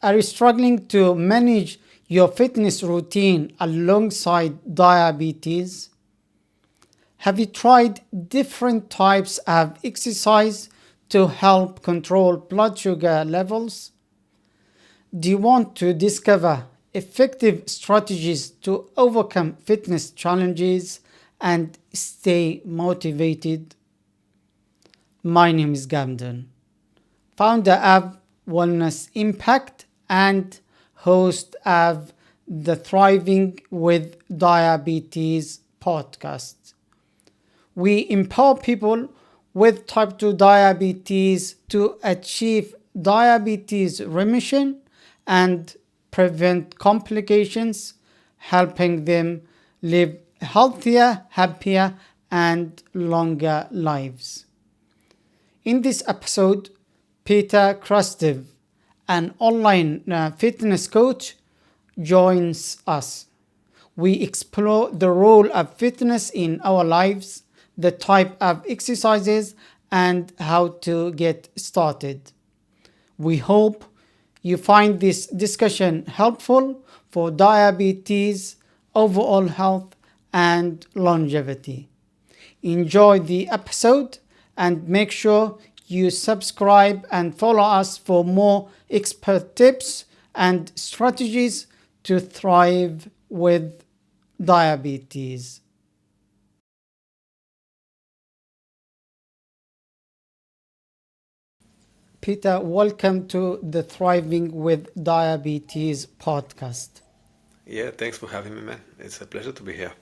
Are you struggling to manage your fitness routine alongside diabetes? Have you tried different types of exercise to help control blood sugar levels? Do you want to discover effective strategies to overcome fitness challenges and stay motivated? My name is Gamden, founder of Wellness Impact and host of the Thriving with Diabetes podcast. We empower people with type 2 diabetes to achieve diabetes remission and prevent complications, helping them live healthier, happier, and longer lives. In this episode, Petar Krastev, an online fitness coach, joins us. We explore the role of fitness in our lives, the type of exercises, and how to get started. We hope you find this discussion helpful for diabetes, overall health, and longevity. Enjoy the episode and make sure you subscribe and follow us for more expert tips and strategies to thrive with diabetes. Peter, welcome to the Thriving with Diabetes podcast. Yeah, thanks for having me, man. It's a pleasure to be here.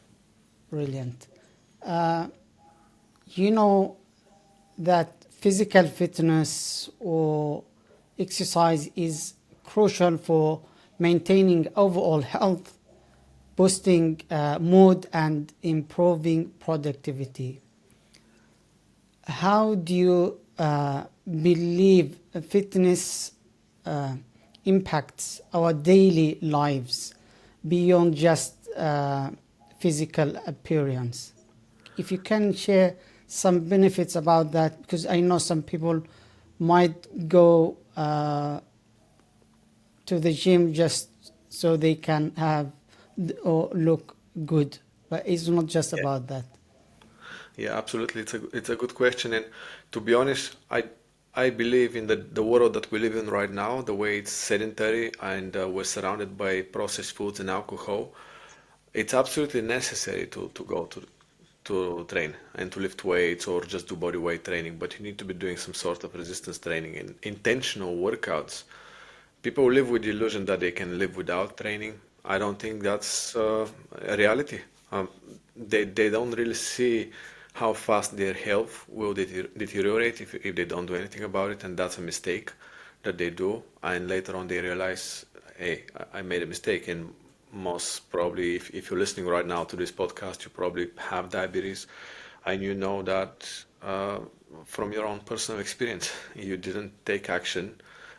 Brilliant. Uh, you know that physical fitness or exercise is crucial for maintaining overall health, boosting mood, and improving productivity. How do you believe fitness impacts our daily lives beyond just physical appearance? If you can share some benefits about that, because I know some people might go to the gym just so they can have or look good, but it's not just Yeah, about that. yeah, absolutely. It's a good question, and to be honest, I believe in the world that we live in right now, the way it's sedentary and we're surrounded by processed foods and alcohol. It's absolutely necessary to go to train and to lift weights or just do body weight training, but you need to be doing some sort of resistance training and intentional workouts. People live with the illusion that they can live without training. I don't think that's a reality. Um, they don't really see how fast their health will deteriorate if they don't do anything about it, and that's a mistake that they do. And later on, they realize, hey, I made a mistake. And most probably, if you're listening right now to this podcast, you probably have diabetes, and you know that from your own personal experience. You didn't take action,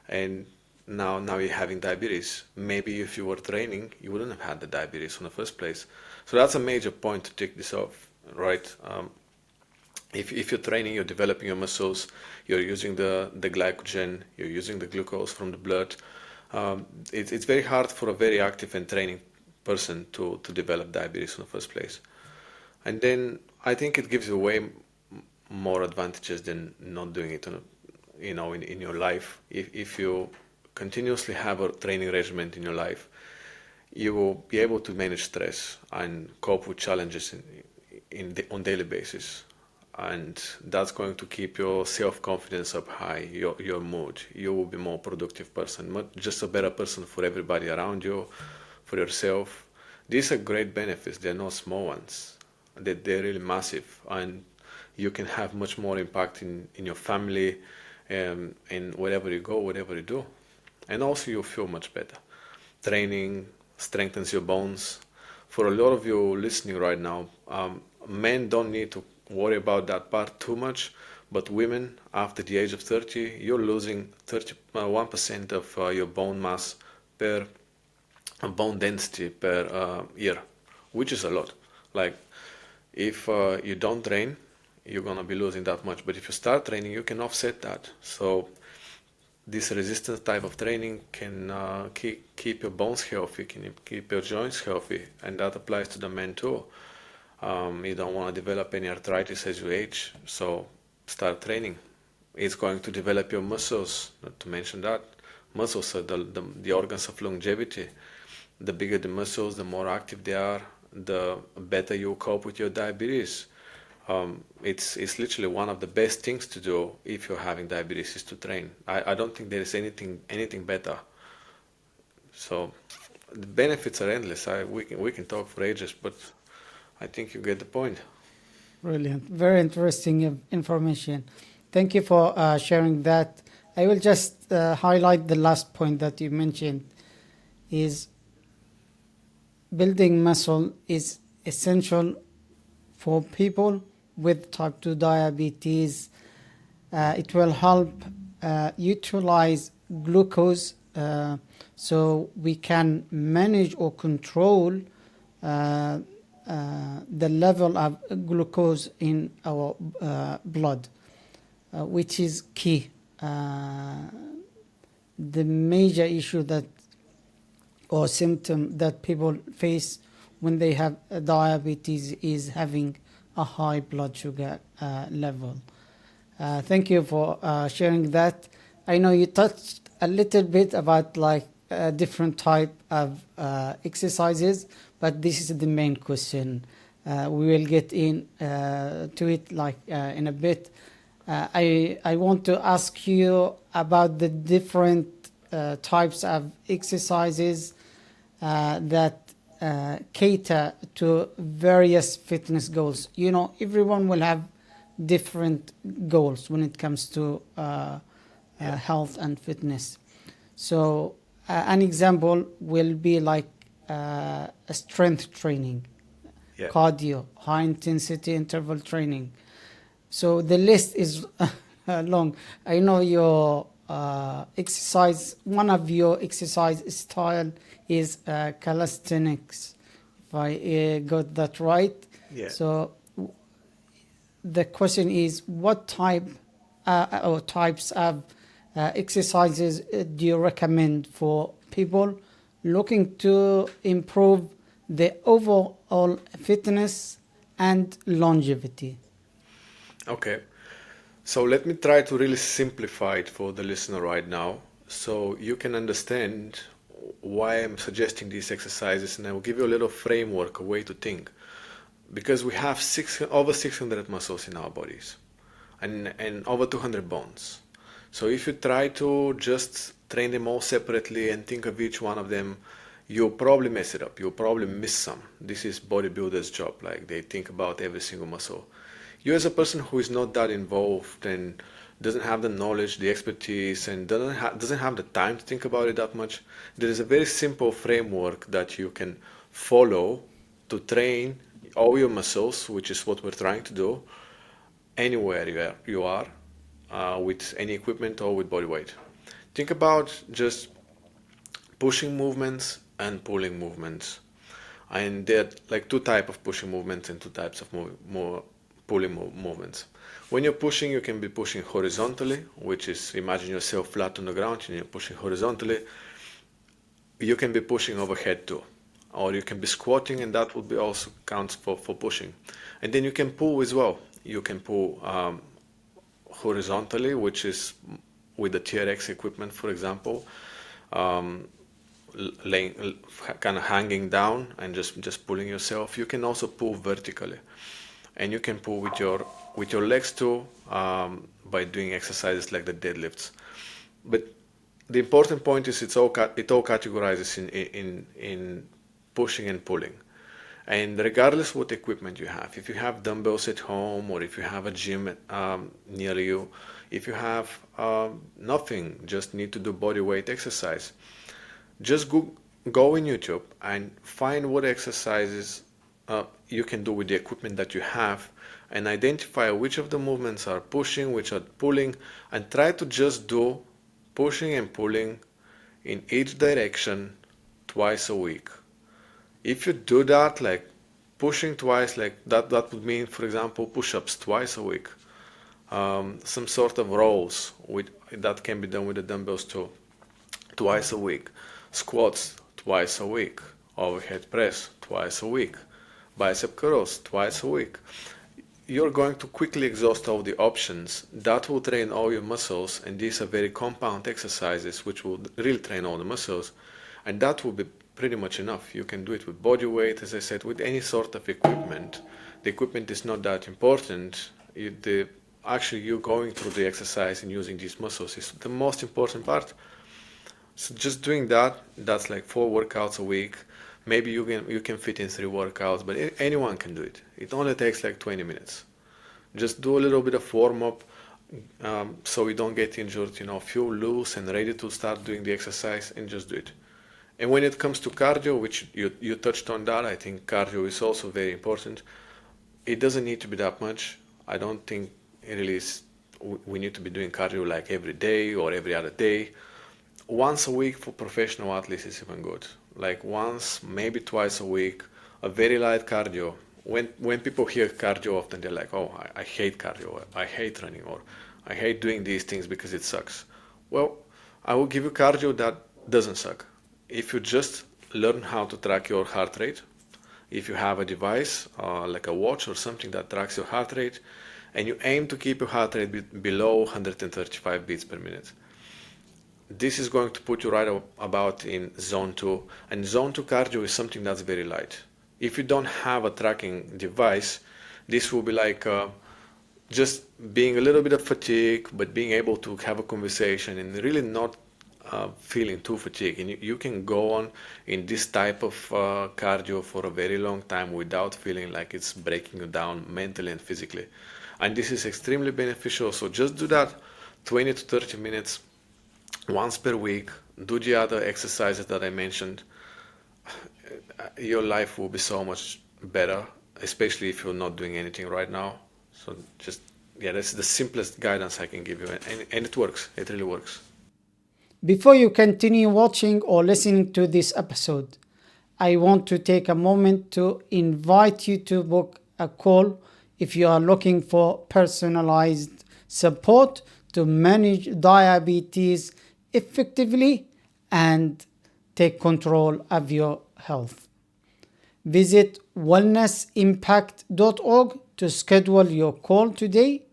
and now you're having diabetes. Maybe if you were training, you wouldn't have had the diabetes in the first place. So that's a major point to take this off, right? If you're training, you're developing your muscles, you're using the glycogen, you're using the glucose from the blood. It's very hard for a very active and training person to develop diabetes in the first place. And then I think it gives you way more advantages than not doing it in your life. If you continuously have a training regimen in your life, you will be able to manage stress and cope with challenges on daily basis. And that's going to keep your self-confidence up high, your mood. You will be more productive person, not just a better person for everybody around you, for yourself. These are great benefits. They're not small ones. They're really massive. And you can have much more impact in your family, and wherever you go, whatever you do. And also you feel much better. Training strengthens your bones. For a lot of you listening right now, men don't need to worry about that part too much, but women after the age of 30, you're losing 1% of your bone mass per bone density per year, which is a lot. Like if you don't train, you're gonna be losing that much. But if you start training, you can offset that. So this resistance type of training can keep your bones healthy, can keep your joints healthy, and that applies to the men too. You don't want to develop any arthritis as you age, so start training. It's going to develop your muscles, not to mention that. Muscles are the organs of longevity. The bigger the muscles, the more active they are, the better you cope with your diabetes. It's literally one of the best things to do if you're having diabetes is to train. I don't think there is anything better. So the benefits are endless. We can talk for ages, but I think you get the point. Brilliant. Very interesting information. Thank you for sharing that. I will just highlight the last point that you mentioned is building muscle is essential for people with type 2 diabetes. It will help utilize glucose so we can manage or control the level of glucose in our blood, which is key. The major issue that or symptom that people face when they have diabetes is having a high blood sugar level. Thank you for sharing that. I know you touched a little bit about like different type of exercises, but this is the main question. We will get in to it like in a bit. I want to ask you about the different types of exercises that cater to various fitness goals. You know, everyone will have different goals when it comes to health and fitness. So an example will be like a strength training, Yeah. cardio, high intensity interval training. So the list is long. I know your exercise, one of your exercise style is calisthenics, if I got that right. Yeah. So the question is, what type or types of exercises do you recommend for people looking to improve the overall fitness and longevity? Okay. So let me try to really simplify it for the listener right now so you can understand why I'm suggesting these exercises, and I will give you a little framework, a way to think. Because we have over 600 muscles in our bodies and over 200 bones. So if you try to just train them all separately and think of each one of them, you'll probably mess it up. You'll probably miss some. This is bodybuilders' job. Like they think about every single muscle. You as a person who is not that involved and doesn't have the knowledge, the expertise, and doesn't have the time to think about it that much, there is a very simple framework that you can follow to train all your muscles, which is what we're trying to do, anywhere you are with any equipment or with body weight. Think about just pushing movements and pulling movements. And there are like two types of pushing movements and two types of pulling movements. When you're pushing, you can be pushing horizontally, which is imagine yourself flat on the ground and you're pushing horizontally. You can be pushing overhead too. Or you can be squatting, and that would be also counts for pushing. And then you can pull as well. You can pull horizontally, which is with the TRX equipment, for example, laying, kind of hanging down and just pulling yourself. You can also pull vertically, and you can pull with your legs too by doing exercises like the deadlifts. But the important point is it all categorizes in pushing and pulling. And regardless what equipment you have, if you have dumbbells at home or if you have a gym near you, if you have nothing, just need to do body weight exercise, just go in YouTube and find what exercises you can do with the equipment that you have and identify which of the movements are pushing, which are pulling, and try to just do pushing and pulling in each direction twice a week. If you do that, like pushing twice, like that would mean, for example, push-ups twice a week. Some sort of rolls with that can be done with the dumbbells too. Twice a week. Squats twice a week. Overhead press twice a week. Bicep curls twice a week. You're going to quickly exhaust all the options. That will train all your muscles, and these are very compound exercises which will really train all the muscles, and that will be pretty much enough. You can do it with body weight, as I said, with any sort of equipment. The equipment is not that important. Actually, you going through the exercise and using these muscles is the most important part. So just doing that, that's like 4 workouts a week. Maybe you can fit in 3 workouts, but anyone can do it. It only takes like 20 minutes. Just do a little bit of warm up, so you don't get injured. Feel loose and ready to start doing the exercise, and just do it. And when it comes to cardio, which you touched on that, I think cardio is also very important. It doesn't need to be that much. I don't think it really is. We need to be doing cardio like every day or every other day. Once a week for professional athletes is even good. Like once, maybe twice a week, a very light cardio. When people hear cardio, often they're like, oh, I hate cardio, I hate running, or I hate doing these things because it sucks. Well, I will give you cardio that doesn't suck. If you just learn how to track your heart rate, if you have a device like a watch or something that tracks your heart rate, and you aim to keep your heart rate below 135 beats per minute, this is going to put you right about in zone 2. And zone 2 cardio is something that's very light. If you don't have a tracking device, this will be like just being a little bit of fatigue, but being able to have a conversation and really not feeling too fatigued. And you can go on in this type of cardio for a very long time without feeling like it's breaking you down mentally and physically. And this is extremely beneficial. So just do that 20 to 30 minutes once per week. Do the other exercises that I mentioned. Your life will be so much better, especially if you're not doing anything right now. So that's the simplest guidance I can give you, and it works. It really works. Before you continue watching or listening to this episode, I want to take a moment to invite you to book a call if you are looking for personalized support to manage diabetes effectively and take control of your health. Visit wellnessimpact.org to schedule your call today.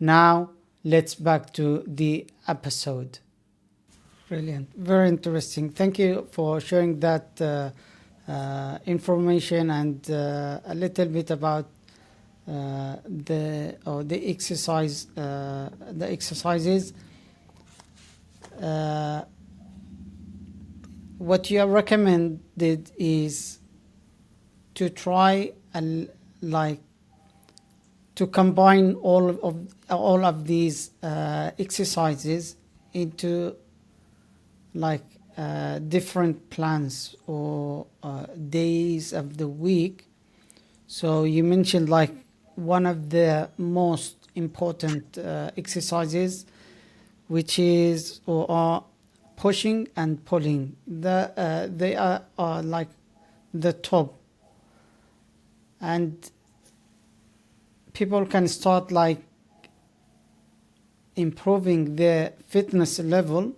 Now, let's back to the episode. Brilliant. Very interesting. Thank you for sharing that information and a little bit about the exercises. What you have recommended is to try to combine all of these exercises into different plans or days of the week. So you mentioned one of the most important exercises, which is or are pushing and pulling. They are like the top, and people can start improving their fitness level,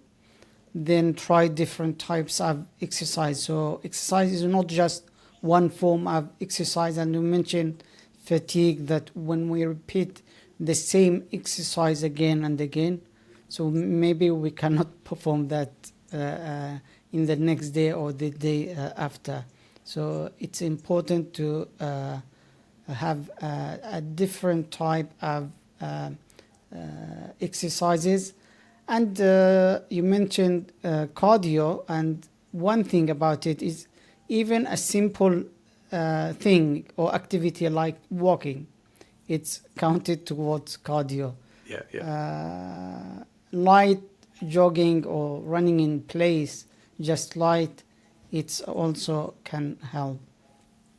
then try different types of exercise. So exercise is not just one form of exercise. And you mentioned fatigue, that when we repeat the same exercise again and again, so maybe we cannot perform that in the next day or the day after. So it's important to have a different type of exercises. And you mentioned cardio, and one thing about it is even a simple thing or activity like walking, it's counted towards cardio. Light jogging or running in place, just light, it's also can help.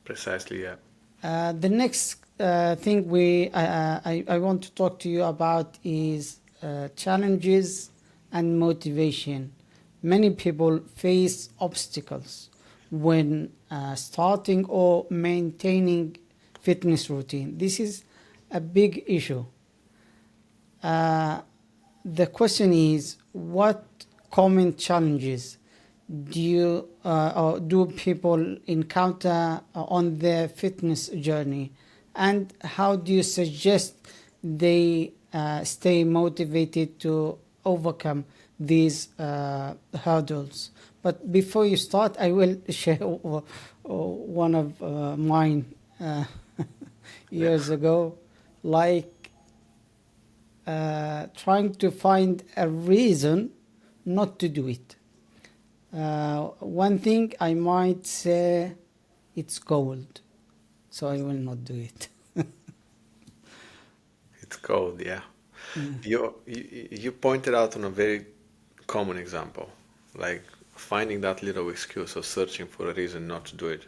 Precisely, yeah. The next thing I want to talk to you about is challenges and motivation. Many people face obstacles when starting or maintaining fitness routine. This is a big issue. the question is, what common challenges do people encounter on their fitness journey, and how do you suggest they stay motivated to overcome these hurdles? But before you start, I will share one of mine Yeah. years ago, like trying to find a reason not to do it. One thing I might say, it's cold, so I will not do it. It's cold, yeah. Yeah. You pointed out on a very common example, like finding that little excuse or searching for a reason not to do it.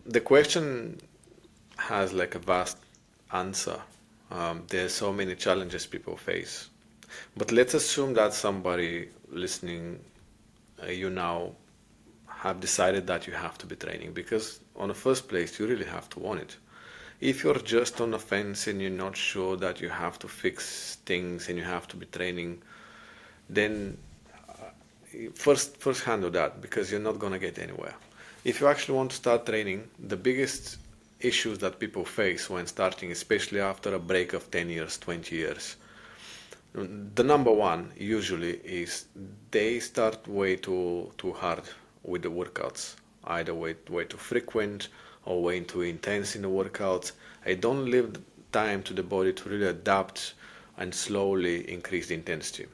The question has like a vast answer. There's so many challenges people face. But let's assume that somebody listening, you now have decided that you have to be training because on the first place you really have to want it. If you're just on the fence and you're not sure that you have to fix things and you have to be training, then first handle that because you're not gonna get anywhere. If you actually want to start training, the biggest issues that people face when starting, especially after a break of 10 years, 20 years, the number one usually is they start way too hard with the workouts, either way too frequent or way too intense in the workouts. I don't leave the time to the body to really adapt and slowly increase the intensity.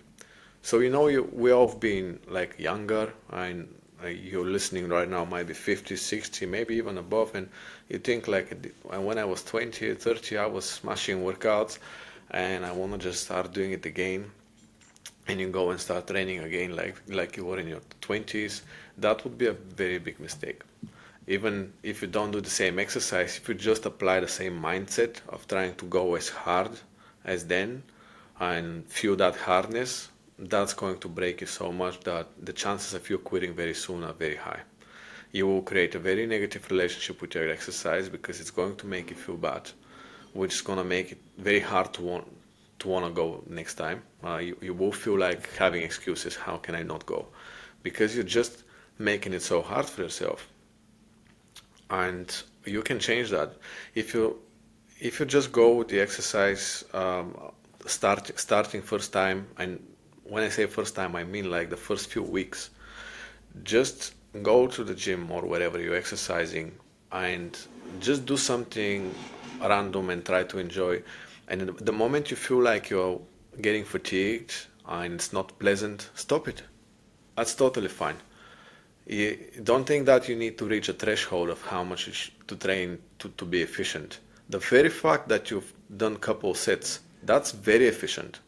So we all been like younger, and you're listening right now might be 50, 60, maybe even above, and you think like when I was 20, 30, I was smashing workouts, and I want to just start doing it again, and you go and start training again like you were in your 20s. That would be a very big mistake. Even if you don't do the same exercise, if you just apply the same mindset of trying to go as hard as then and feel that hardness, that's going to break you so much that the chances of you quitting very soon are very high. You will create a very negative relationship with your exercise because it's going to make you feel bad, which is going to make it very hard to want to go next time. You will feel like having excuses. How can I not go? Because you're just making it so hard for yourself. And you can change that if you just go with the exercise, starting first time. And when I say first time, I mean like the first few weeks. Just go to the gym or wherever you're exercising and just do something random and try to enjoy. And the moment you feel like you're getting fatigued and it's not pleasant, stop it. That's totally fine. You don't think that you need to reach a threshold of how much to train to be efficient. The very fact that you've done couple sets, that's very efficient.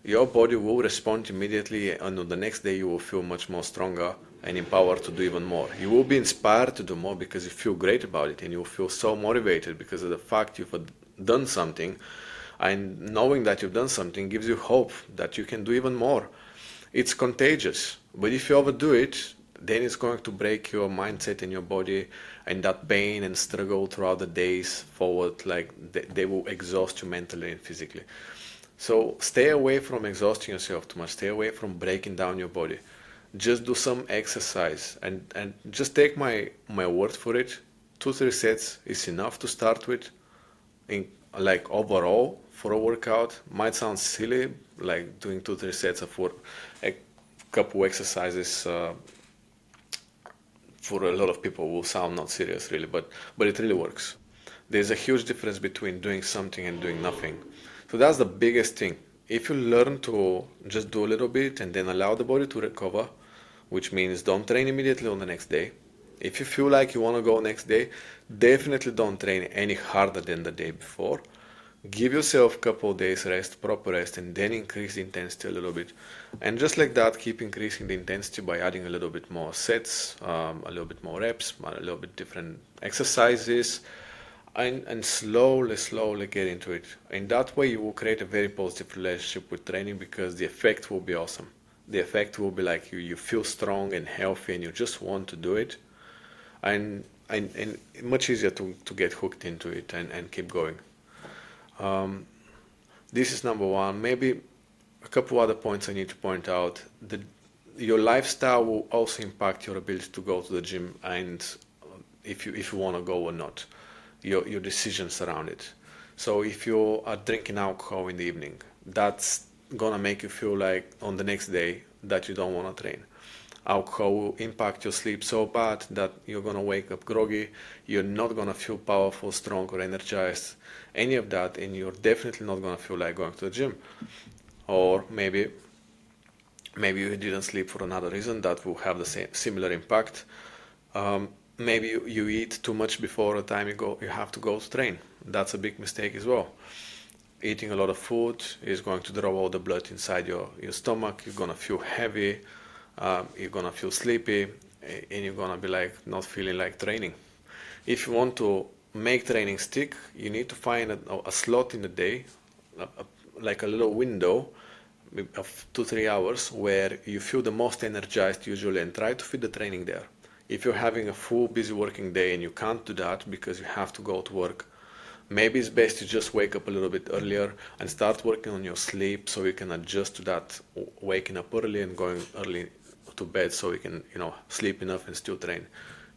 Your body will respond immediately, and on the next day you will feel much more stronger and empowered to do even more. You will be inspired to do more because you feel great about it, and you will feel so motivated because of the fact you've done something, and knowing that you've done something gives you hope that you can do even more. It's contagious, but if you overdo it, then it's going to break your mindset and your body, and that pain and struggle throughout the days forward, like they will exhaust you mentally and physically. So stay away from exhausting yourself too much. Stay away from breaking down your body. Just do some exercise, and just take my word for it. 2 3 sets is enough to start with. In like overall for a workout, might sound silly, like doing 2 3 sets of work, a couple exercises. For a lot of people will sound not serious really, but it really works. There's a huge difference between doing something and doing nothing. So that's the biggest thing. If you learn to just do a little bit and then allow the body to recover, which means don't train immediately on the next day. If you feel like you want to go next day, definitely don't train any harder than the day before. Give yourself a couple of days rest, proper rest, and then increase the intensity a little bit. And just like that, keep increasing the intensity by adding a little bit more sets, a little bit more reps, a little bit different exercises, and slowly get into it. In that way, you will create a very positive relationship with training because the effect will be awesome. The effect will be like you feel strong and healthy and you just want to do it. And much easier to get hooked into it and keep going. This is number one. Maybe a couple other points I need to point out. Your lifestyle will also impact your ability to go to the gym and if you want to go or not, your decisions around it. So if you are drinking alcohol in the evening, that's gonna make you feel like on the next day that you don't want to train. Alcohol will impact your sleep so bad that you're gonna wake up groggy, you're not gonna feel powerful, strong, or energized, any of that, and you're definitely not gonna feel like going to the gym. Or maybe you didn't sleep for another reason that will have the same similar impact. Maybe you eat too much before the time you have to go to train. That's a big mistake as well. Eating a lot of food is going to draw all the blood inside your stomach. You're gonna feel heavy, you're gonna feel sleepy, and you're gonna be like not feeling like training. If you want to make training stick, you need to find a slot in the day, like a little window of 2-3 hours where you feel the most energized usually, and try to fit the training there. If you're having a full busy working day and you can't do that because you have to go to work, maybe it's best to just wake up a little bit earlier and start working on your sleep so you can adjust to that, waking up early and going early to bed so you can, sleep enough and still train.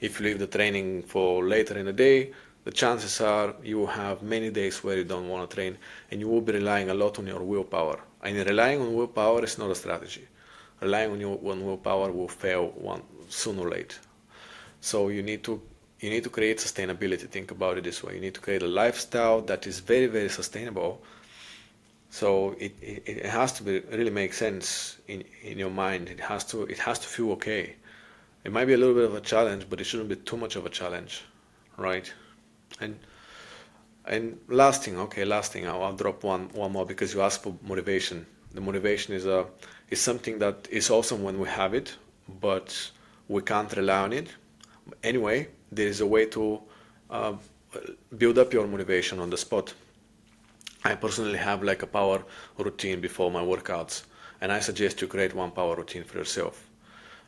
If you leave the training for later in the day, the chances are you will have many days where you don't want to train and you will be relying a lot on your willpower. And relying on willpower is not a strategy. Relying on willpower will fail sooner or later. So you need to create sustainability. Think about it this way. You need to create a lifestyle that is very, very sustainable. So it has to really make sense in your mind. It has to feel okay. It might be a little bit of a challenge, but it shouldn't be too much of a challenge, right? And last thing, I'll drop one more because you asked for motivation. The motivation is something that is awesome when we have it, but we can't rely on it. Anyway, there is a way to build up your motivation on the spot. I personally have like a power routine before my workouts, and I suggest you create one power routine for yourself.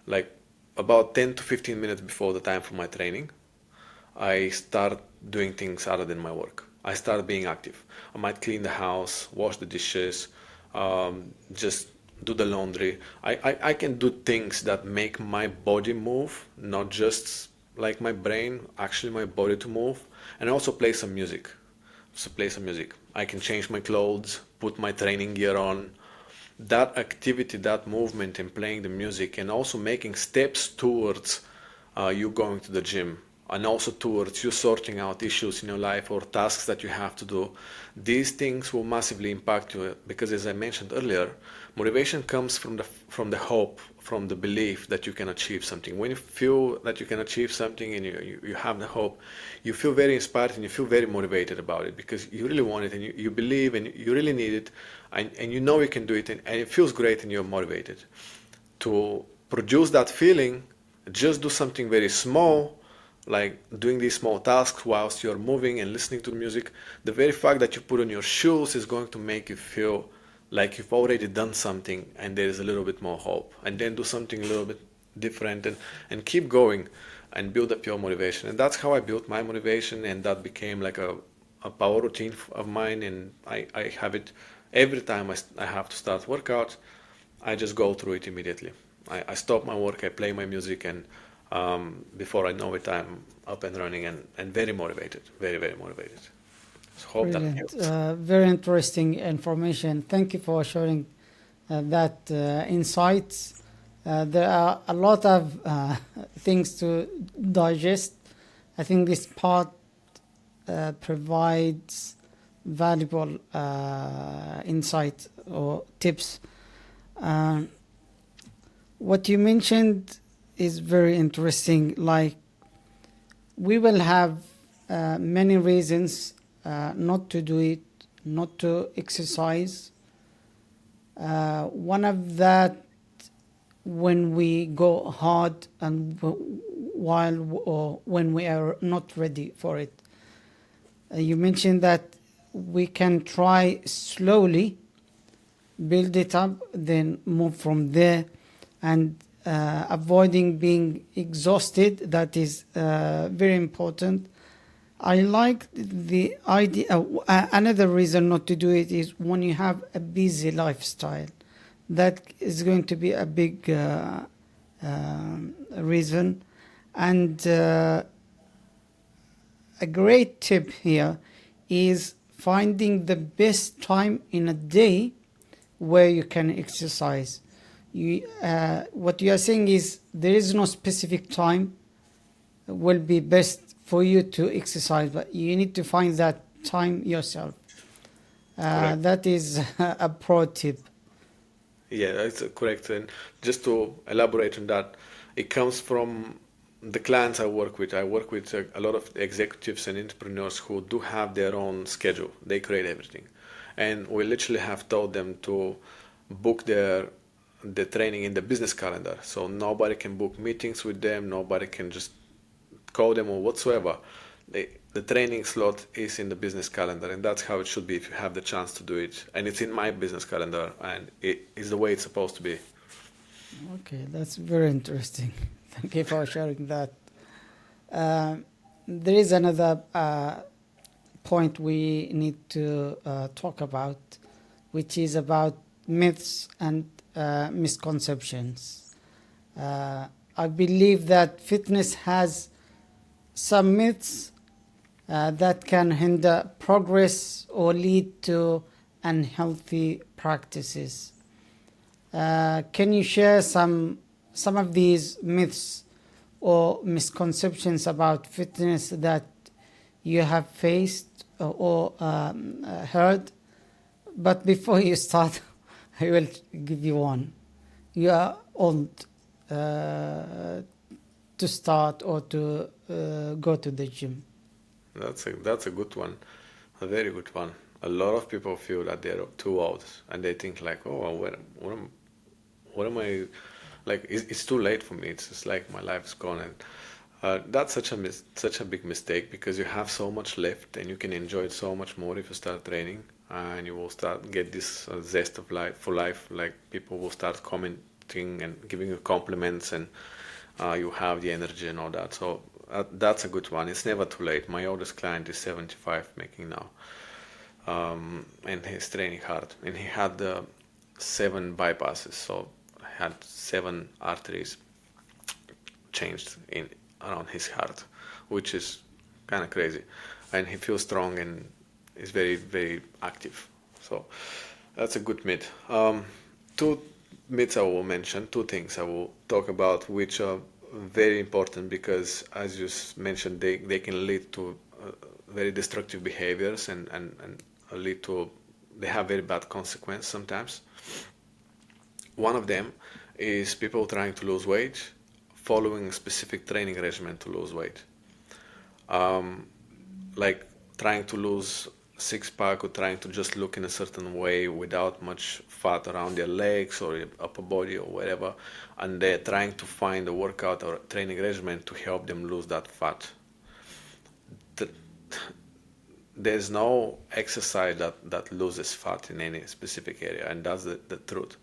Like about 10 to 15 minutes before the time for my training, I start doing things other than my work. I start being active. I might clean the house, wash the dishes, just do the laundry. I can do things that make my body move, not just like my brain, actually my body to move, and also play some music. So play some music. I can change my clothes, put my training gear on. That activity, that movement and playing the music and also making steps towards you going to the gym and also towards you sorting out issues in your life or tasks that you have to do. These things will massively impact you because, as I mentioned earlier, motivation comes from the hope, from the belief that you can achieve something. When you feel that you can achieve something and you have the hope, you feel very inspired and you feel very motivated about it because you really want it and you believe and you really need it and you know you can do it and it feels great and you're motivated. To produce that feeling, just do something very small, like doing these small tasks whilst you're moving and listening to the music. The very fact that you put on your shoes is going to make you feel like you've already done something and there is a little bit more hope. And then do something a little bit different and keep going and build up your motivation. And that's how I built my motivation, and that became like a power routine of mine. And I have it every time I have to start workout. I just go through it immediately. I stop my work, I play my music, and before I know it, I'm up and running and very motivated, very, very motivated. So hope that Brilliant. helps. Very interesting information. Thank you for sharing that insights. There are a lot of things to digest. I think this part provides valuable insight or tips. What you mentioned is very interesting. Like, we will have many reasons not to do it, not to exercise. One of that, when we go hard and when we are not ready for it. You mentioned that we can try slowly, build it up, then move from there, and avoiding being exhausted. That is very important. I like the idea. Another reason not to do it is when you have a busy lifestyle. That is going to be a big reason. And a great tip here is finding the best time in a day where you can exercise. What you are saying is there is no specific time will be best for you to exercise, but you need to find that time yourself. Correct. That is a pro tip. Yeah, that's correct. And just to elaborate on that, it comes from the clients I work with. I work with a lot of executives and entrepreneurs who do have their own schedule. They create everything. And we literally have told them to book the training in the business calendar. So nobody can book meetings with them, nobody can just call them or whatsoever. The training slot is in the business calendar, and that's how it should be if you have the chance to do it. And it's in my business calendar, and it is the way it's supposed to be. Okay, that's very interesting. Thank you for sharing that. There is another point we need to talk about, which is about myths and misconceptions. I believe that fitness has some myths that can hinder progress or lead to unhealthy practices. Can you share some of these myths or misconceptions about fitness that you have faced or heard? But before you start, I will give you one. You are old to start or to go to the gym. That's a good one, a very good one. A lot of people feel that they're too old, and they think like, oh, what am I, like? It's too late for me. It's just like my life is gone, and that's such a big mistake because you have so much left, and you can enjoy it so much more if you start training, and you will start get this zest of life for life. Like people will start commenting and giving you compliments, and you have the energy and all that. So that's a good one. It's never too late. My oldest client is 75 making now, and he's training hard. And he had 7 bypasses, so he had 7 arteries changed in around his heart, which is kind of crazy. And he feels strong and is very, very active. So that's a good myth. Two myths I will mention, 2 things I will talk about, which are very important because, as you mentioned, they can lead to very destructive behaviors and lead to, they have very bad consequences sometimes. One of them is people trying to lose weight, following a specific training regimen to lose weight. Like trying to lose 6-pack or trying to just look in a certain way without much fat around their legs or upper body or whatever, and they're trying to find a workout or a training regimen to help them lose that fat. There's no exercise that loses fat in any specific area, and that's the truth.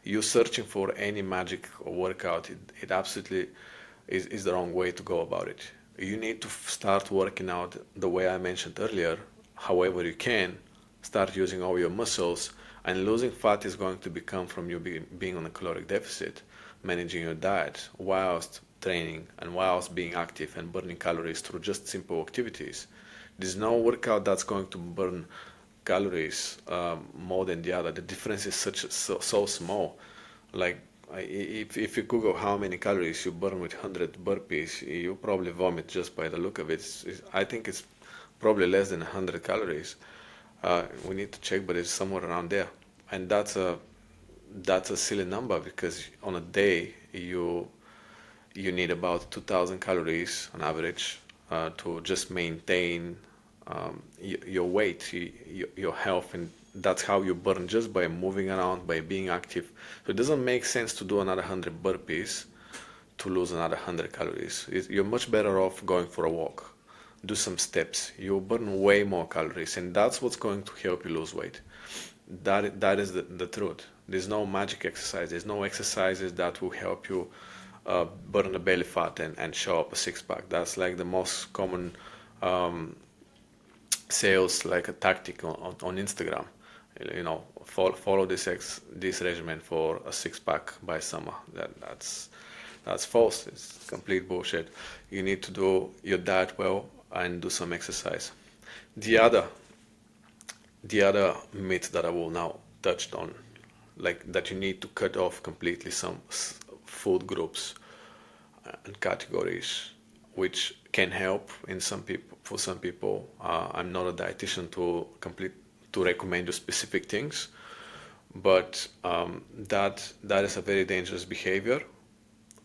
You searching for any magic workout, it absolutely is the wrong way to go about it. You need to start working out the way I mentioned earlier, however you can, start using all your muscles, and losing fat is going to become from you being on a caloric deficit, managing your diet whilst training and whilst being active and burning calories through just simple activities. There's no workout that's going to burn calories more than the other. The difference is so small. Like if you Google how many calories you burn with 100 burpees, you probably vomit just by the look of it. I think it's probably less than 100 calories. We need to check, but it's somewhere around there. And that's a silly number because on a day you need about 2,000 calories on average to just maintain your weight, your health, and that's how you burn, just by moving around, by being active. So it doesn't make sense to do another 100 burpees to lose another 100 calories. You're much better off going for a walk, do some steps. You'll burn way more calories, and that's what's going to help you lose weight. That is the truth. There's no magic exercise. There's no exercises that will help you burn the belly fat and show up a 6-pack. That's like the most common sales like a tactic on Instagram. follow this regimen for a six-pack by summer. That's false. It's complete bullshit. You need to do your diet well and do some exercise. The other myth that I will now touch on, like that you need to cut off completely some food groups and categories, which can help in some people. For some people, I'm not a dietitian to recommend you specific things, but that is a very dangerous behavior.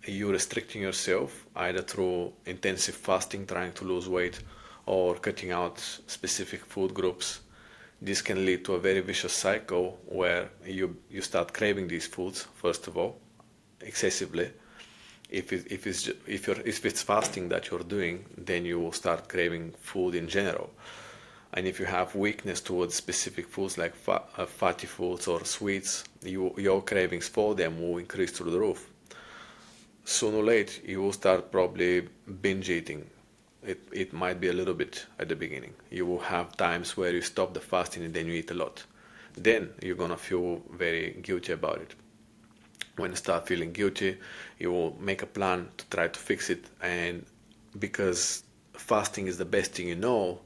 You're restricting yourself either through intensive fasting, trying to lose weight, or cutting out specific food groups. This can lead to a very vicious cycle where you start craving these foods, first of all, excessively. If it's fasting that you're doing, then you will start craving food in general. And if you have weakness towards specific foods like fatty foods or sweets, your cravings for them will increase through the roof. Sooner or later, you will start probably binge eating. It might be a little bit at the beginning. You will have times where you stop the fasting and then you eat a lot. Then you're gonna feel very guilty about it. When you start feeling guilty, you will make a plan to try to fix it. And because fasting is the best thing you know,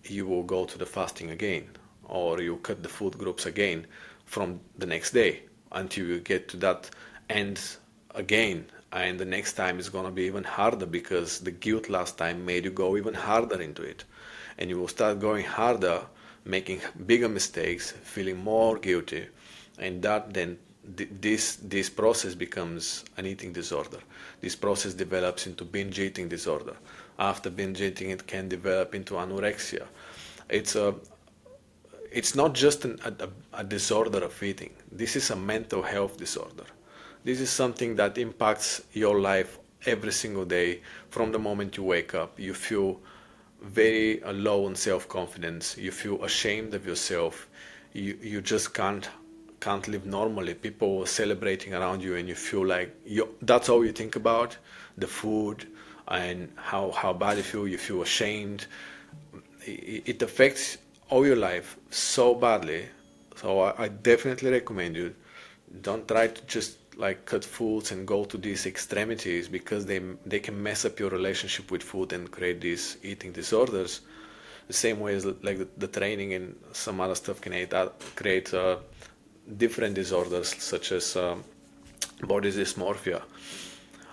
you will go to the fasting again, or you cut the food groups again from the next day until you get to that end again. And the next time is going to be even harder because the guilt last time made you go even harder into it. And you will start going harder, making bigger mistakes, feeling more guilty. And that then, this process becomes an eating disorder. This process develops into binge eating disorder. After binge eating, it can develop into anorexia. It's not just a disorder of eating. This is a mental health disorder. This is something that impacts your life every single day. From the moment you wake up, you feel very low on self-confidence. You feel ashamed of yourself. You just can't live normally. People are celebrating around you and you feel like that's all you think about, the food and how bad you feel. You feel ashamed. It affects all your life so badly. So I definitely recommend you, don't try to just like cut foods and go to these extremities, because they can mess up your relationship with food and create these eating disorders. The same way as like the training and some other stuff can create different disorders such as body dysmorphia.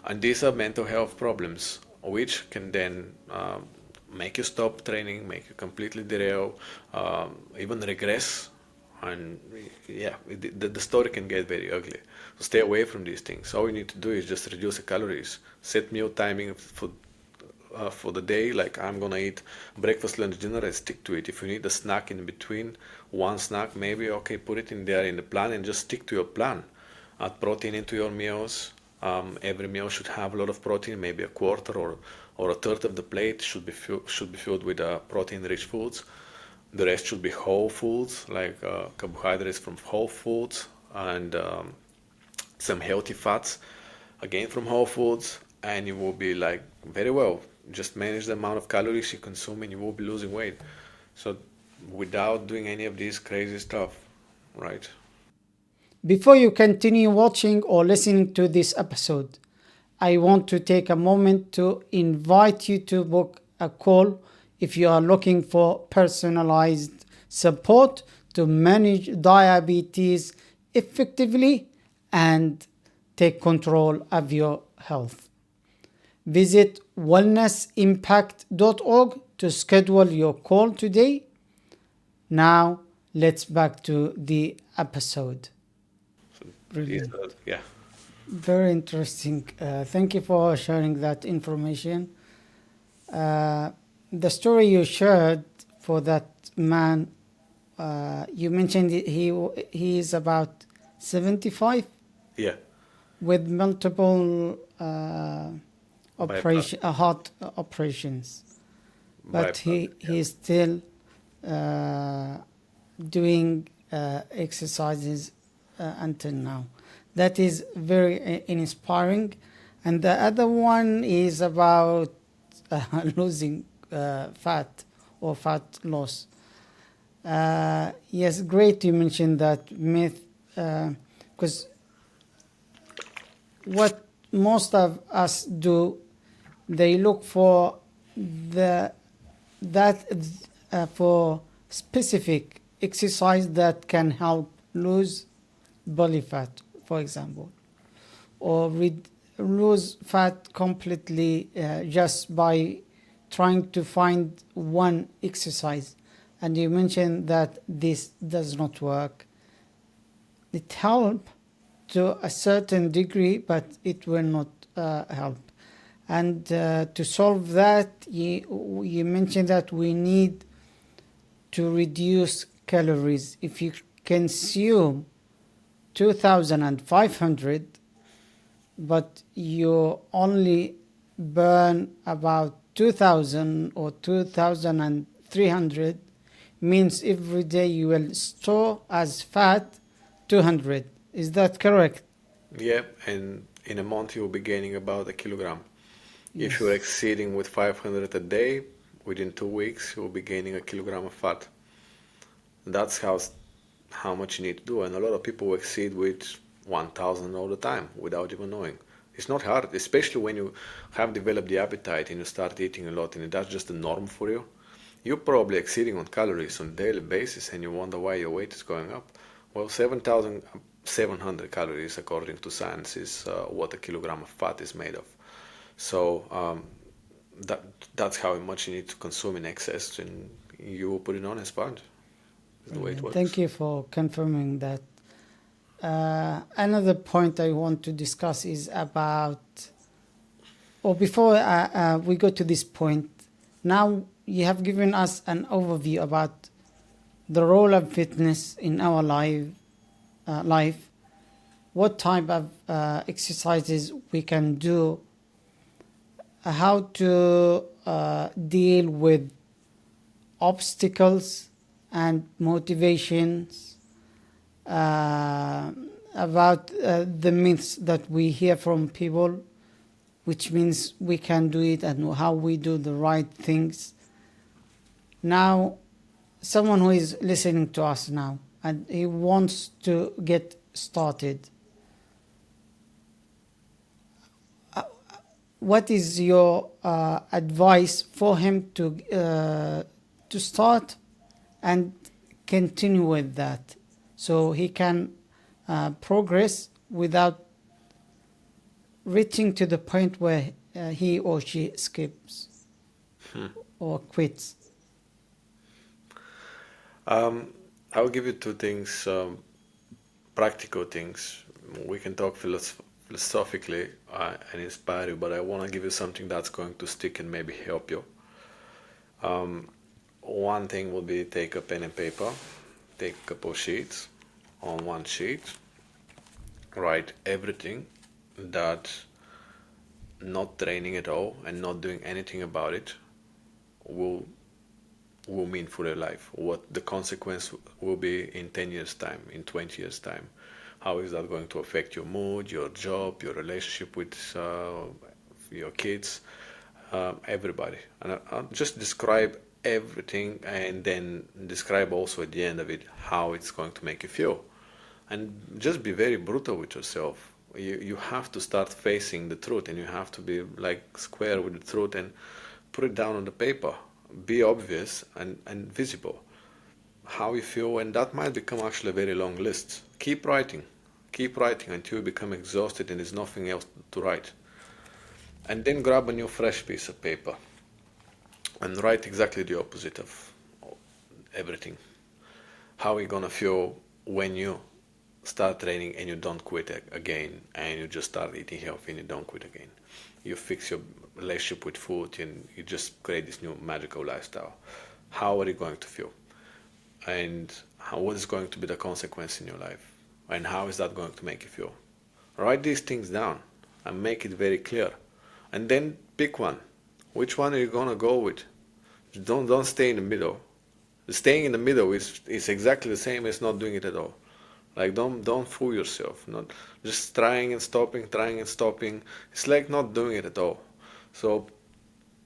And these are mental health problems which can then make you stop training, make you completely derail, even regress. And yeah, the story can get very ugly. So stay away from these things. All you need to do is just reduce the calories. Set meal timing for the day. Like, I'm gonna eat breakfast, lunch, dinner, and stick to it. If you need a snack in between, one snack maybe, okay, put it in there in the plan and just stick to your plan. Add protein into your meals. Every meal should have a lot of protein, maybe a quarter or a third of the plate should be filled with protein-rich foods. The rest should be whole foods, like carbohydrates from whole foods and some healthy fats, again from whole foods, and you will be like very well. Just manage the amount of calories you consume and you will be losing weight. So without doing any of this crazy stuff, right? Before you continue watching or listening to this episode, I want to take a moment to invite you to book a call if you are looking for personalized support to manage diabetes effectively and take control of your health. Visit wellnessimpact.org to schedule your call today. Now, let's back to the episode. Brilliant. Yeah. Very interesting. Thank you for sharing that information. The story you shared for that man, you mentioned he is about 75. Yeah. With multiple heart operations, but he's still doing exercises until now. That is very inspiring. And the other one is about losing fat or fat loss. Yes, great you mentioned that myth, because what most of us do, they look for the that for specific exercise that can help lose body fat, for example, or lose fat completely just by trying to find one exercise. And you mentioned that this does not work. It helps to a certain degree, but it will not help. And to solve that, you mentioned that we need to reduce calories. If you consume 2,500, but you only burn about 2,000 or 2,300, means every day you will store as fat 200. Is that correct? Yeah, and in a month you'll be gaining about a kilogram. If you're Yes. exceeding with 500 a day, within 2 weeks you'll be gaining a kilogram of fat. That's how much you need to do, and a lot of people exceed with 1,000 all the time without even knowing. It's not hard, especially when you have developed the appetite and you start eating a lot, and that's just the norm for you. You're probably exceeding on calories on a daily basis, and you wonder why your weight is going up. Well, 7,700 calories, according to science, is what a kilogram of fat is made of. So that that's how much you need to consume in excess, and you will put it on a sponge. Is the way it Brilliant. works. Thank you for confirming that. Another point I want to discuss is about, or before we go to this point, now you have given us an overview about the role of fitness in our life, what type of exercises we can do, how to deal with obstacles and motivations, about the myths that we hear from people, which means we can do it, and how we do the right things. Now, someone who is listening to us now and he wants to get started, what is your advice for him to start and continue with that, so he can progress without reaching to the point where he or she skips or quits? I'll give you two things, practical things. We can talk philosophically and inspire you, but I want to give you something that's going to stick and maybe help you. One thing will be take a pen and paper, take a couple of sheets. On one sheet, write everything that not training at all and not doing anything about it will mean for your life, what the consequence will be in 10 years time, in 20 years time. How is that going to affect your mood, your job, your relationship with your kids, everybody? And I'll just describe everything, and then describe also at the end of it how it's going to make you feel. And just be very brutal with yourself. You have to start facing the truth, and you have to be like square with the truth and put it down on the paper. Be obvious and visible how you feel, and that might become actually a very long list. Keep writing until you become exhausted and there's nothing else to write. And then grab a new fresh piece of paper and write exactly the opposite of everything. How are you gonna feel when you start training and you don't quit again, and you just start eating healthy and you don't quit again? You fix your relationship with food and you just create this new magical lifestyle. How are you going to feel? And what is going to be the consequence in your life? And how is that going to make you feel? Write these things down and make it very clear. And then pick one. Which one are you gonna go with? Don't stay in the middle. Staying in the middle is exactly the same as not doing it at all. Like don't fool yourself. Not just trying and stopping. It's like not doing it at all. So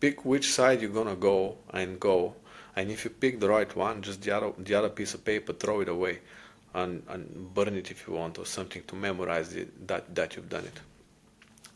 pick which side you're gonna go, And if you pick the right one, just the other piece of paper, throw it away and burn it if you want, or something to memorize that you've done it.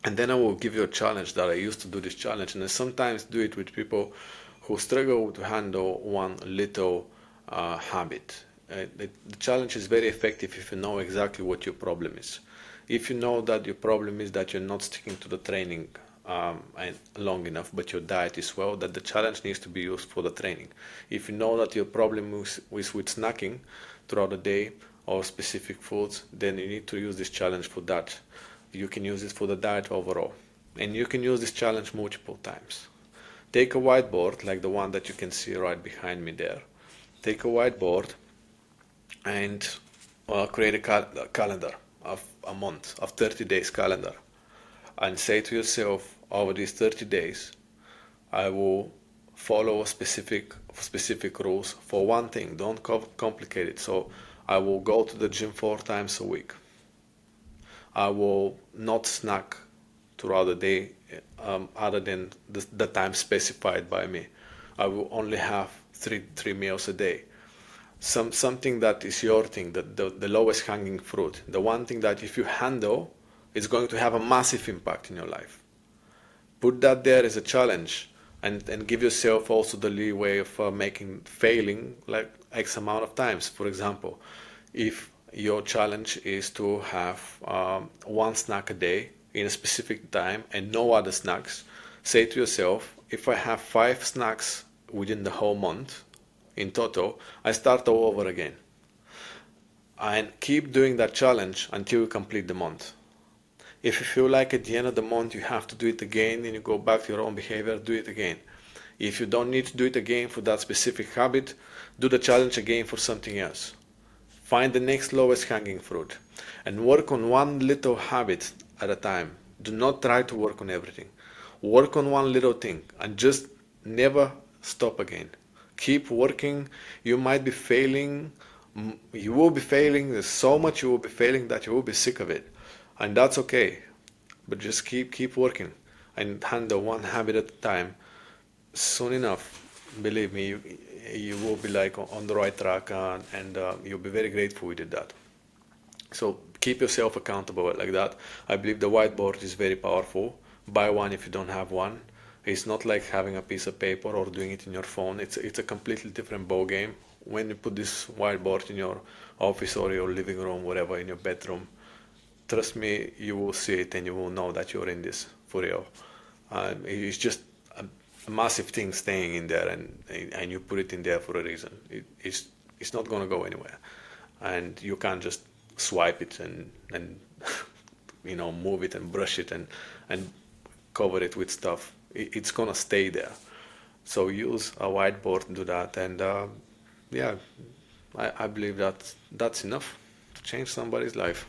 And then I will give you a challenge that I used to do this challenge, and I sometimes do it with people who struggle to handle one little habit. The challenge is very effective if you know exactly what your problem is. If you know that your problem is that you're not sticking to the training and long enough, but your diet is well, that the challenge needs to be used for the training. If you know that your problem is with snacking throughout the day or specific foods, then you need to use this challenge for that. You can use it for the diet overall. And you can use this challenge multiple times. Take a whiteboard, like the one that you can see right behind me there. Take a whiteboard and create a calendar of a month, of 30 days calendar. And say to yourself, over these 30 days, I will follow specific rules for one thing. Don't complicate it. So I will go to the gym 4 times a week. I will not snack throughout the day other than the time specified by me. I will only have three meals a day. Something that is your thing, the lowest hanging fruit, the one thing that if you handle, it's going to have a massive impact in your life. Put that there as a challenge, and give yourself also the leeway of failing like X amount of times. For example, if your challenge is to have one snack a day in a specific time and no other snacks, say to yourself, if I have 5 snacks within the whole month in total, I start all over again. And keep doing that challenge until you complete the month. If you feel like at the end of the month you have to do it again and you go back to your own behavior, do it again. If you don't need to do it again for that specific habit, do the challenge again for something else. Find the next lowest hanging fruit and work on one little habit at a time. Do not try to work on everything. Work on one little thing and just never stop again. Keep working. You might be failing. You will be failing. There's so much you will be failing that you will be sick of it. And that's okay. But just keep working and handle one habit at a time. Soon enough, believe me, you will be like on the right track, and you'll be very grateful you did that. So keep yourself accountable like that. I believe the whiteboard is very powerful. Buy one if you don't have one. It's not like having a piece of paper or doing it in your phone. It's a completely different ball game. When you put this whiteboard in your office or your living room, whatever, in your bedroom, trust me, you will see it and you will know that you're in this for real. It's just a massive thing staying in there, and you put it in there for a reason. It's not going to go anywhere, and you can't just swipe it and move it and brush it and cover it with stuff. It's going to stay there. So use a whiteboard to do that, and yeah, I believe that's enough to change somebody's life.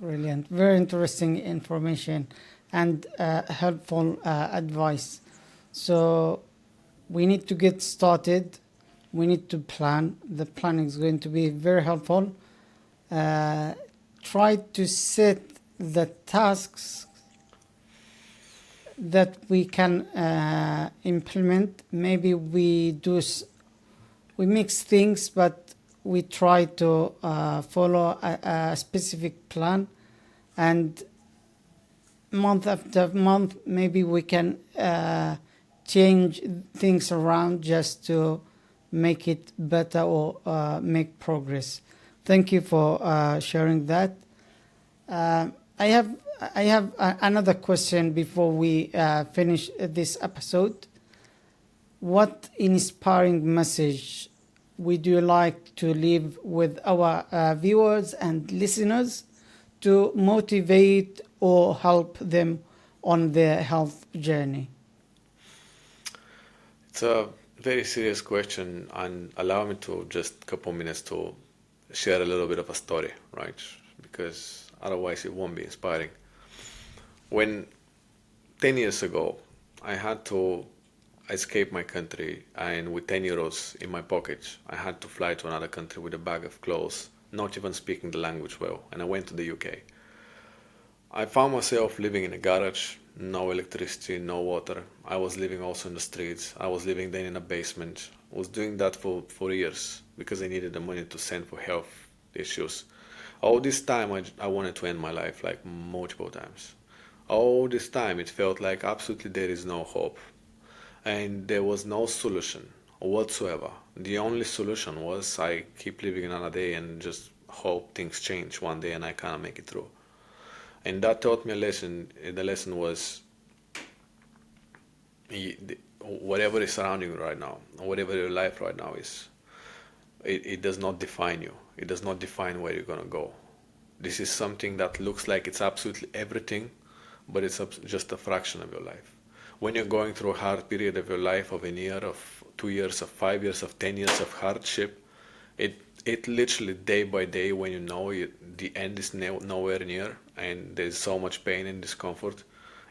Brilliant. Very interesting information and helpful advice. So we need to get started. We need to plan. The planning is going to be very helpful. Try to set the tasks that we can implement. Maybe we mix things, but we try to follow a specific plan, and month after month, maybe we can change things around just to make it better or make progress. Thank you for sharing that. I have another question before we finish this episode. What inspiring message would you like to leave with our viewers and listeners to motivate or help them on their health journey? It's a very serious question, and allow me to just a couple minutes to share a little bit of a story, right? Because otherwise it won't be inspiring. When 10 years ago, I had to escape my country, and with 10 euros in my pocket, I had to fly to another country with a bag of clothes, not even speaking the language well, and I went to the UK. I found myself living in a garage, no electricity, no water. I was living also in the streets. I was living then in a basement. I was doing that for years because I needed the money to send for health issues. All this time, I wanted to end my life like multiple times. All this time, it felt like absolutely there is no hope and there was no solution whatsoever. The only solution was I keep living another day and just hope things change one day and I kind of make it through. And that taught me a lesson. The lesson was whatever is surrounding you right now, whatever your life right now is, it does not define you. It does not define where you're gonna go. This is something that looks like it's absolutely everything, but it's just a fraction of your life. When you're going through a hard period of your life, of a year, of 2 years, of 5 years, of 10 years of hardship, it literally day by day, when you know the end is nowhere near and there's so much pain and discomfort,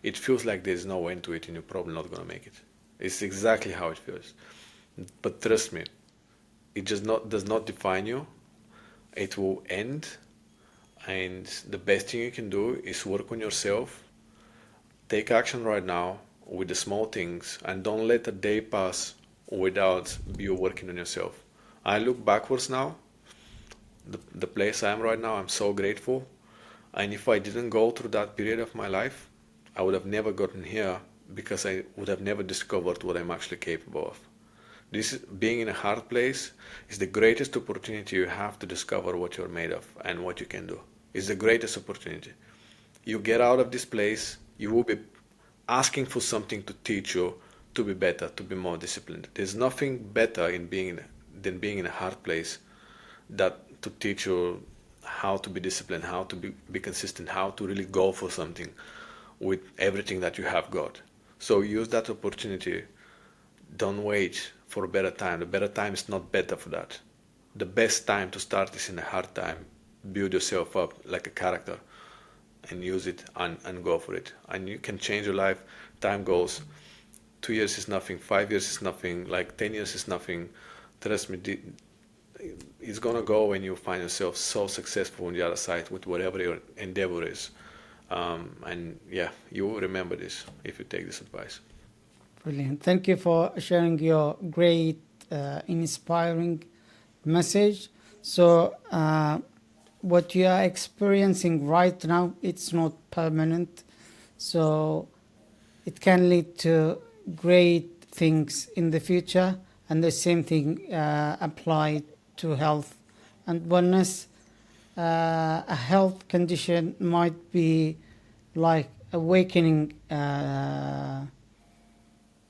it feels like there's no end to it and you're probably not gonna make it. It's exactly how it feels. But trust me, it just does not define you. It will end, and the best thing you can do is work on yourself. Take action right now with the small things, and don't let a day pass without you working on yourself. I look backwards now, the place I am right now, I'm so grateful. And if I didn't go through that period of my life, I would have never gotten here because I would have never discovered what I'm actually capable of. Being in a hard place is the greatest opportunity you have to discover what you're made of and what you can do. It's the greatest opportunity. You get out of this place, you will be asking for something to teach you to be better, to be more disciplined. There's nothing better than being in a hard place that to teach you how to be disciplined, how to be consistent, how to really go for something with everything that you have got. So use that opportunity. Don't wait for a better time. The better time is not better for that. The best time to start is in a hard time. Build yourself up like a character and use it and go for it. And you can change your life. Time goes. 2 years is nothing. 5 years is nothing. Like 10 years is nothing. Trust me, it's gonna go when you find yourself so successful on the other side with whatever your endeavor is. And yeah, you will remember this if you take this advice. Brilliant. Thank you for sharing your great, inspiring message. So, what you are experiencing right now, it's not permanent. So, it can lead to great things in the future. And the same thing applied to health and wellness. A health condition might be like awakening,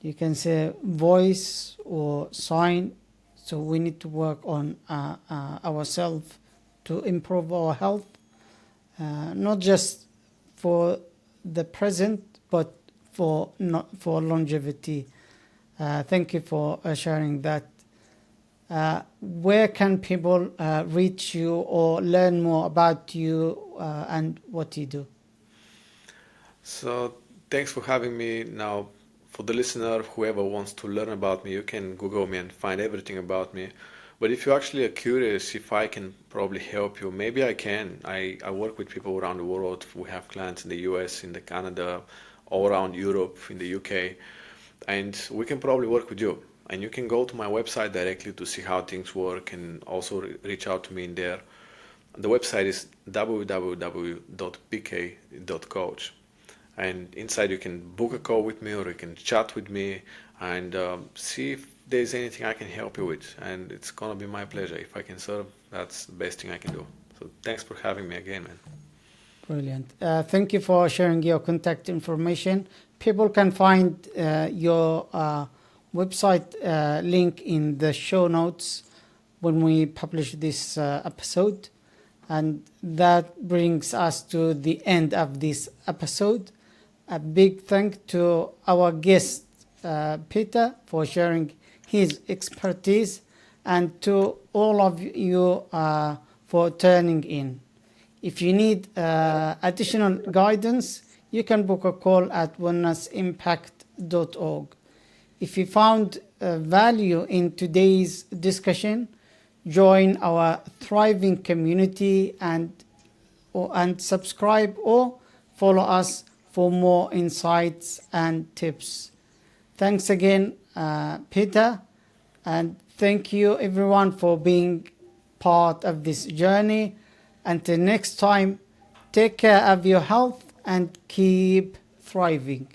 you can say, voice or sign. So we need to work on ourselves to improve our health, not just for the present, but for longevity. Thank you for sharing that. Where can people reach you or learn more about you and what you do? So thanks for having me. Now, for the listener, whoever wants to learn about me, you can Google me and find everything about me. But if you actually are curious if I can probably help you, maybe I can. I work with people around the world. We have clients in the US, in the Canada, all around Europe, in the UK, and we can probably work with you. And you can go to my website directly to see how things work and also reach out to me in there. The website is www.pk.coach. And inside you can book a call with me or you can chat with me and see if there's anything I can help you with. And it's going to be my pleasure. If I can serve, that's the best thing I can do. So thanks for having me again, man. Brilliant. Thank you for sharing your contact information. People can find your website link in the show notes when we publish this episode. And that brings us to the end of this episode. A big thank to our guest, Petar, for sharing his expertise, and to all of you for turning in. If you need additional guidance, you can book a call at wellnessimpact.org. If you found value in today's discussion, join our thriving community and subscribe or follow us for more insights and tips. Thanks again, Peter, and thank you everyone for being part of this journey. Until next time, take care of your health and keep thriving.